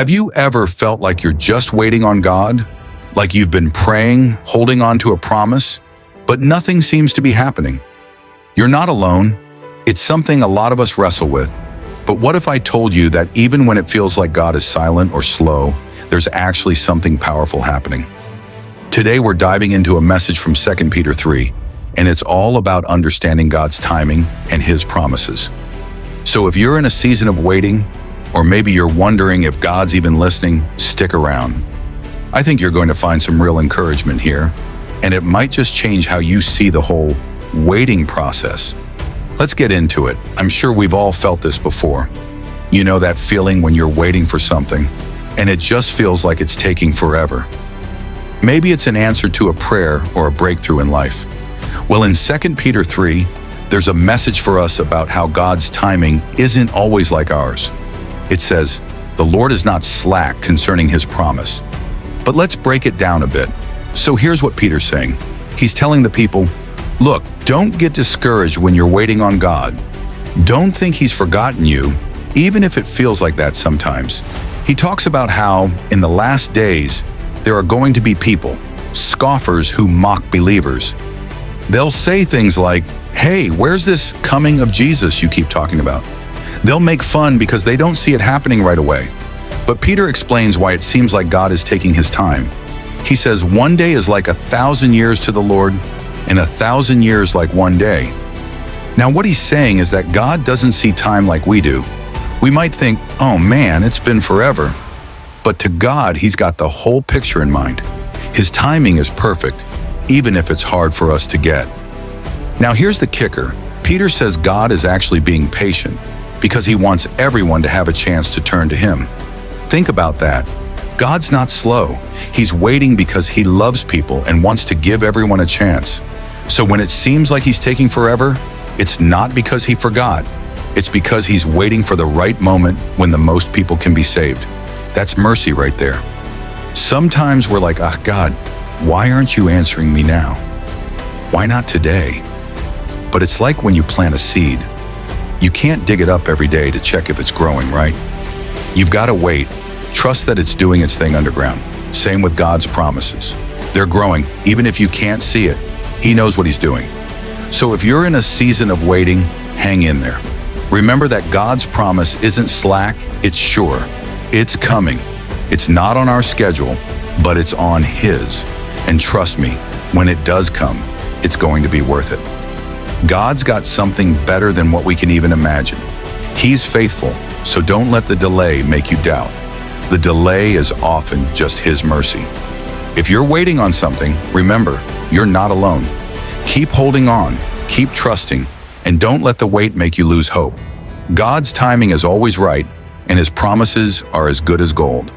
Have you ever felt like you're just waiting on God? Like you've been praying, holding on to a promise, but nothing seems to be happening? You're not alone. It's something a lot of us wrestle with. But what if I told you that even when it feels like God is silent or slow, there's actually something powerful happening? Today we're diving into a message from 2 Peter 3, and it's all about understanding God's timing and His promises. So if you're in a season of waiting, or maybe you're wondering if God's even listening, stick around. I think you're going to find some real encouragement here, and it might just change how you see the whole waiting process. Let's get into it. I'm sure we've all felt this before. You know that feeling when you're waiting for something, and it just feels like it's taking forever. Maybe it's an answer to a prayer or a breakthrough in life. Well, in 2 Peter 3, there's a message for us about how God's timing isn't always like ours. It says, "The Lord is not slack concerning His promise." But let's break it down a bit. So here's what Peter's saying. He's telling the people, look, don't get discouraged when you're waiting on God. Don't think He's forgotten you, even if it feels like that sometimes. He talks about how, in the last days, there are going to be people, scoffers who mock believers. They'll say things like, "Hey, where's this coming of Jesus you keep talking about?" They'll make fun because they don't see it happening right away. But Peter explains why it seems like God is taking His time. He says, one day is like 1,000 years to the Lord, and 1,000 years like one day. Now what he's saying is that God doesn't see time like we do. We might think, oh man, it's been forever. But to God, He's got the whole picture in mind. His timing is perfect, even if it's hard for us to get. Now here's the kicker. Peter says God is actually being patient because He wants everyone to have a chance to turn to Him. Think about that. God's not slow. He's waiting because He loves people and wants to give everyone a chance. So when it seems like He's taking forever, it's not because He forgot. It's because He's waiting for the right moment when the most people can be saved. That's mercy right there. Sometimes we're like, God, why aren't you answering me now? Why not today? But it's like when you plant a seed. You can't dig it up every day to check if it's growing, right? You've got to wait. Trust that it's doing its thing underground. Same with God's promises. They're growing, even if you can't see it. He knows what He's doing. So if you're in a season of waiting, hang in there. Remember that God's promise isn't slack, it's sure. It's coming. It's not on our schedule, but it's on His. And trust me, when it does come, it's going to be worth it. God's got something better than what we can even imagine. He's faithful, so don't let the delay make you doubt. The delay is often just His mercy. If you're waiting on something, remember, you're not alone. Keep holding on, keep trusting, and don't let the wait make you lose hope. God's timing is always right, and His promises are as good as gold.